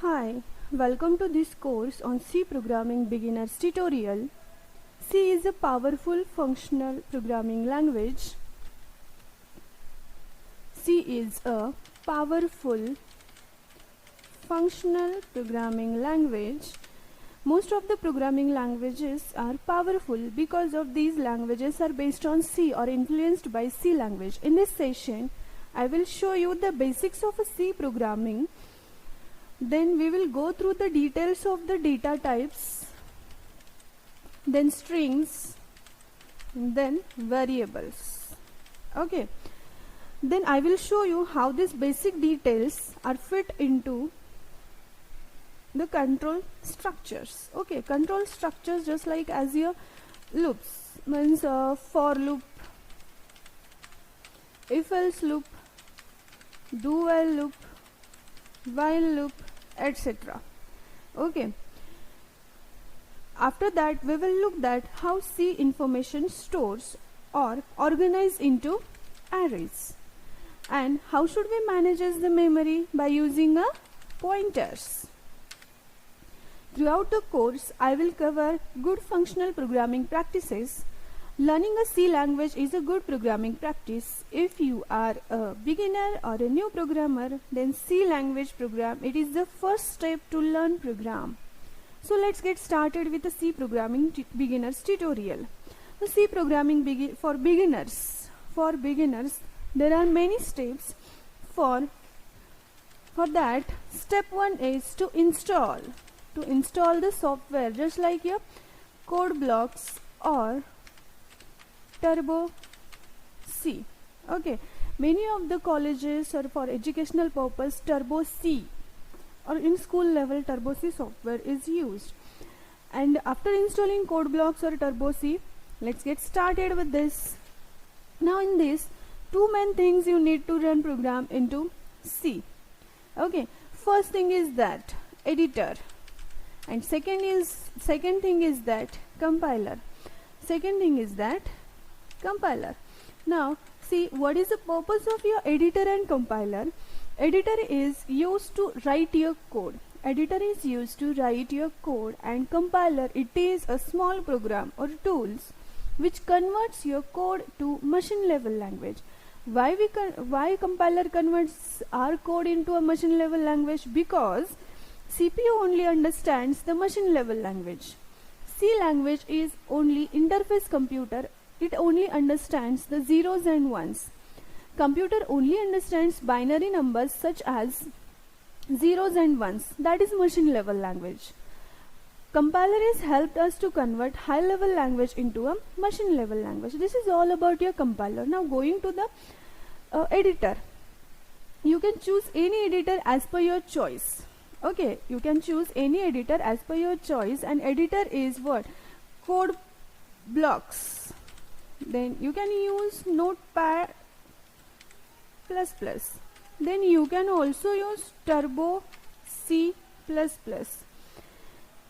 Hi, welcome to this course on C Programming Beginners tutorial. C is a powerful functional programming language. C is a powerful functional programming language. Most of the programming languages are powerful because of these languages are based on C or influenced by C language. In this session, I will show you the basics of a C programming. Then we will go through the details of the data types, then strings, and then variables. Okay. Then I will show you how these basic details are fit into the control structures. Okay, control structures just like as your loops, means for loop, if else loop, do while loop, while loop, etc. Okay. After that we will look at how C information stores or organize into arrays, and how should we manage the memory by using a pointers. Throughout the course I will cover good functional programming practices. Learning a C language is a good programming practice. If you are a beginner or a new programmer, then C language program, it is the first step to learn program. So let's get started with the C programming beginners tutorial. The C programming for beginners. For beginners, there are many steps. For that, step 1 is to install the software, just like your code blocks or Turbo C. Okay, many of the colleges or for educational purpose Turbo C or in school level Turbo C software is used. And after installing code blocks or Turbo C, let's get started with this. Now in this, two main things you need to run program into C. Okay, first thing is that editor, and second thing is that compiler. Now see, what is the purpose of your editor and compiler? Editor is used to write your code. And compiler, it is a small program or tools which converts your code to machine level language. Why compiler converts our code into a machine level language? Because CPU only understands the machine level language. C language is only interface computer. It only understands the zeros and ones. Computer only understands binary numbers such as zeros and ones. That is machine level language. Compiler has helped us to convert high level language into a machine level language. This is all about your compiler. Now going to the editor. You can choose any editor as per your choice. Okay, you can choose any editor as per your choice, and editor is what? Code blocks. Then you can use Notepad++. Then you can also use Turbo C++.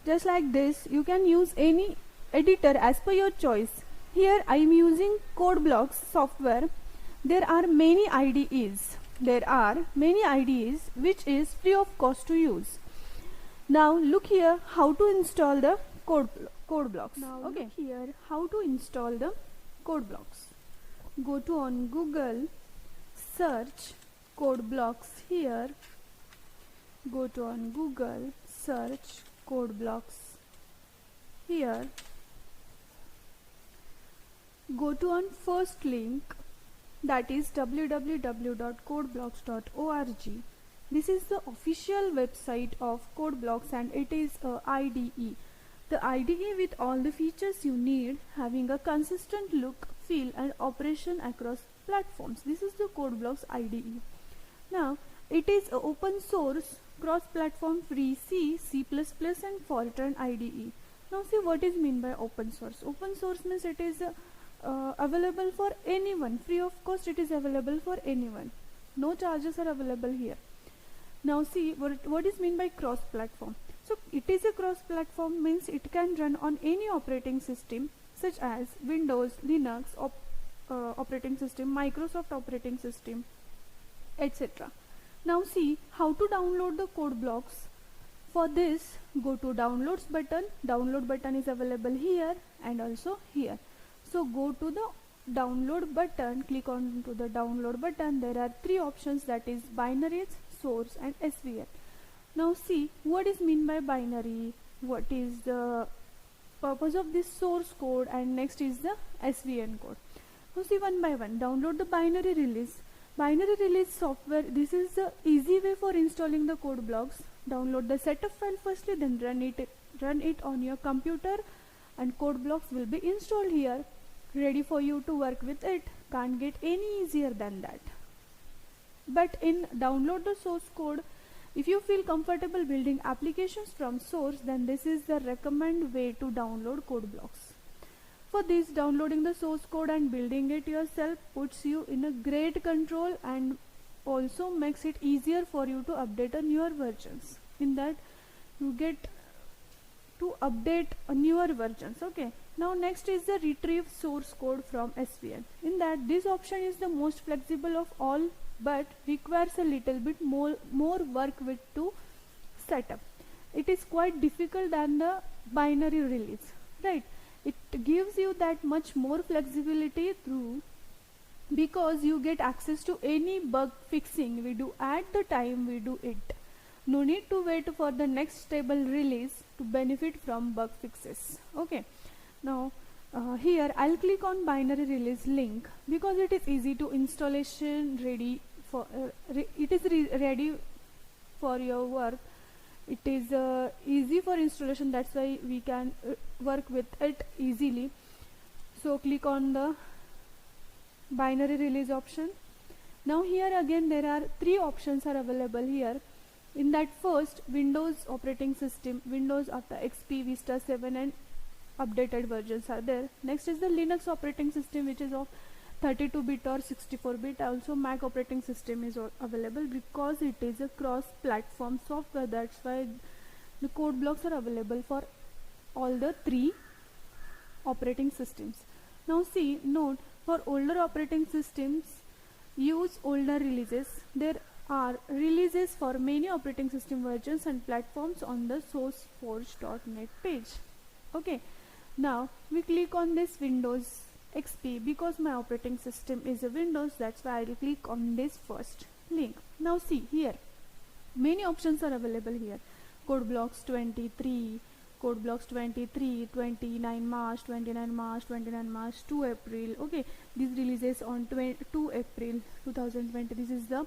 Just like this, you can use any editor as per your choice. Here I am using code blocks software. There are many IDEs. Which is free of cost to use. Now look here how to install the code blocks. Look here how to install the code blocks. Go to on Google, search code blocks here. Go to on Google, search code blocks here. Go to on first link, that is www.codeblocks.org. This is the official website of CodeBlocks, and it is a IDE. The IDE with all the features you need, having a consistent look, feel and operation across platforms. This is the CodeBlocks IDE. Now it is a open source, cross-platform, free C, C++ and Fortran IDE. Now see what is mean by open source. Open source means it is available for anyone, free of cost. It is available for anyone, no charges are available here. Now see what is mean by cross platform. So it is a cross platform means it can run on any operating system such as Windows, Linux operating system, Microsoft operating system, etc. Now see how to download the code blocks. for this, go to downloads button. Download button is available here and also here. So go to the download button, click on to the download button. There are three options, that is binaries, source and SVN. Now see what is mean by binary, what is the purpose of this source code, and next is the SVN code. Now see one by one. Download the binary release. Binary release software, this is the easy way for installing the code blocks. Download the setup file firstly, then run it on your computer, and code blocks will be installed here, ready for you to work with it. Can't get any easier than that. But in download the source code, if you feel comfortable building applications from source, then this is the recommended way to download code blocks. For this, downloading the source code and building it yourself puts you in a great control and also makes it easier for you to update on newer versions. In that you get to update newer versions. Okay, now next is the retrieve source code from SVN. In that, this option is the most flexible of all, but requires a little bit more work with to set up. It is quite difficult than the binary release, right? It gives you that much more flexibility through, because you get access to any bug fixing we do at the time we do it. No need to wait for the next stable release to benefit from bug fixes. Okay, now here I'll click on binary release link because it is easy to installation, ready for ready for your work. It is easy for installation, that's why we can work with it easily. So click on the binary release option. Now here again there are three options are available here. In that, first, Windows operating system, Windows after XP, Vista 7 and updated versions are there. Next is the Linux operating system, which is of 32-bit or 64-bit. Also Mac operating system is available because it is a cross-platform software. That's why the code blocks are available for all the three operating systems. Now see, note, for older operating systems, use older releases. There are releases for many operating system versions and platforms on the sourceforge.net page. Okay, now we click on this Windows XP because my operating system is a Windows, that's why I will click on this first link. Now see here, many options are available here. Code blocks 23, code blocks 23, 29 March, 29 March, 29 March, 2 April. Okay, these releases on 2 April 2020. This is the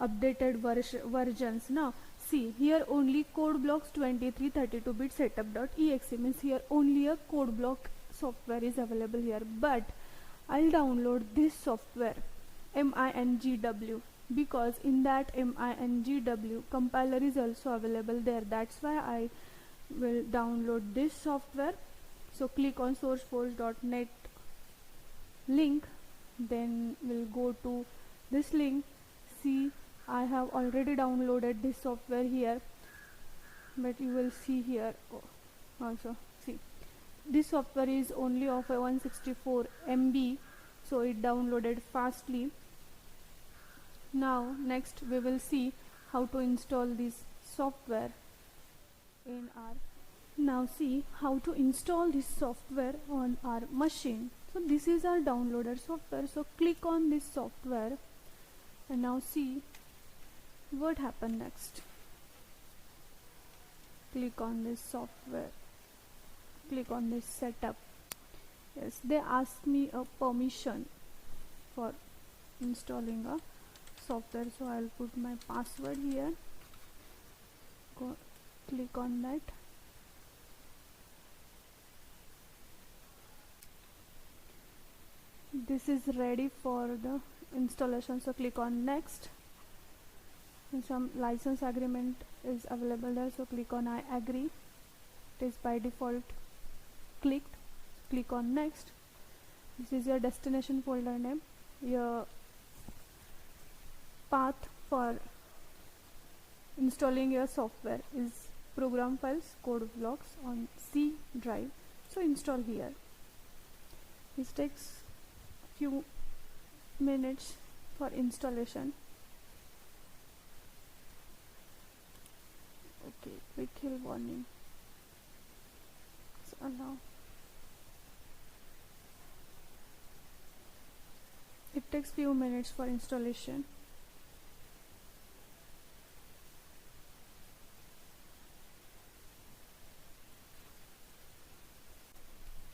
updated versions. Now see here, only code blocks 23 32-bit setup.exe means here only a code block software is available here, but I'll download this software MINGW because in that MINGW compiler is also available there. That's why I will download this software. So click on sourceforge.net link, then we'll go to this link. See, I have already downloaded this software here, but you will see here also. See, this software is only of a 164 MB, so it downloaded fastly. Now next we will see how to install this software in our on our machine. So this is our downloaded software. So click on this software and now see what happened next. Click on this software, click on this setup. Yes, they ask me a permission for installing a software, so I'll put my password here. Click on that. This is ready for the installation, so click on next. And some license agreement is available there, so click on I agree. It is by default clicked. Click on next. This is your destination folder name. Your path for installing your software is program files, code blocks on C drive. So install here. This takes few minutes for installation. Okay, quick hill warning. So now it takes few minutes for installation.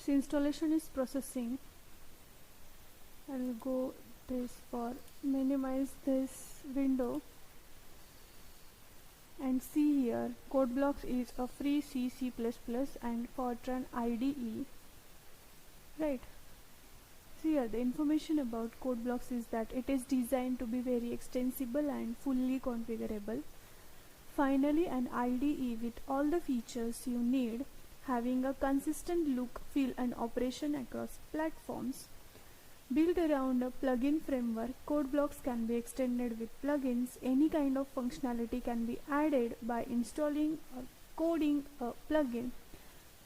So installation is processing. I'll go this for minimize this window and see here CodeBlocks is a free C, C++ and Fortran IDE, right? See here, the information about CodeBlocks is that it is designed to be very extensible and fully configurable. Finally, an IDE with all the features you need, having a consistent look, feel and operation across platforms. Built around a plugin framework, CodeBlocks can be extended with plugins. Any kind of functionality can be added by installing or coding a plugin.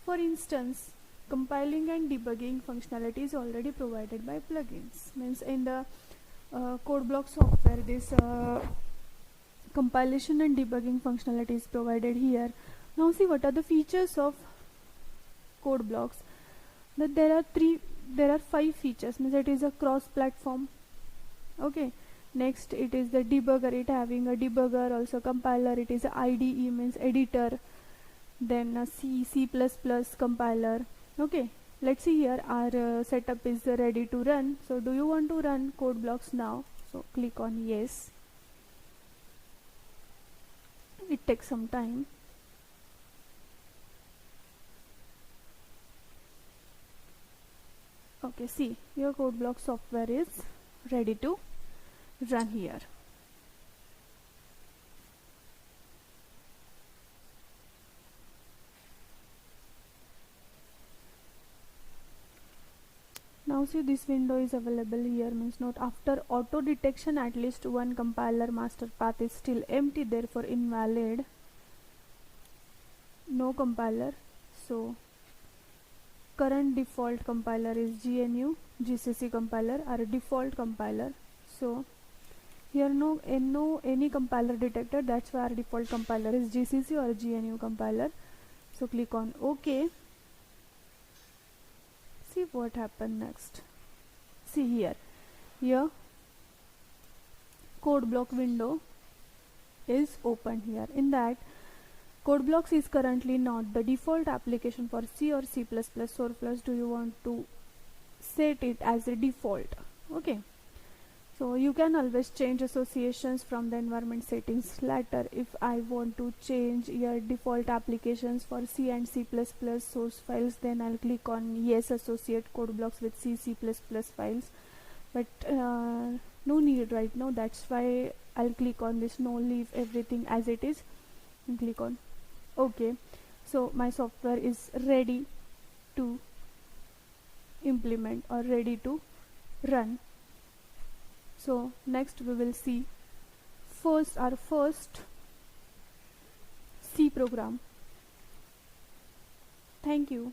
For instance, compiling and debugging functionality is already provided by plugins. Means in the CodeBlocks software, this compilation and debugging functionality is provided here. Now see what are the features of CodeBlocks. That there are 5 features. Means it is a cross-platform. Okay. Next, it is the debugger. It having a debugger, also compiler. It is a IDE, means editor. Then a C, C++ compiler. Okay. Let's see here. Our setup is ready to run. So, do you want to run CodeBlocks now? So, click on yes. It takes some time. Okay, see, your CodeBlocks software is ready to run here. Now see, this window is available here, means not after auto detection at least one compiler master path is still empty, therefore invalid, no compiler. So current default compiler is GNU GCC compiler, our default compiler. So here any compiler detected, that's why our default compiler is GCC or GNU compiler. So click on OK. See what happened next. See here CodeBlock window is open here. In that, CodeBlocks is currently not the default application for C or C++. So do you want to set it as a default? Okay. So you can always change associations from the environment settings later. If I want to change your default applications for C and C++ source files, then I'll click on yes, associate CodeBlocks with C, C++ files. But no need right now. That's why I'll click on this no, leave everything as it is and click on OK. So my software is ready to implement or ready to run. So next we will see our first C program. Thank you.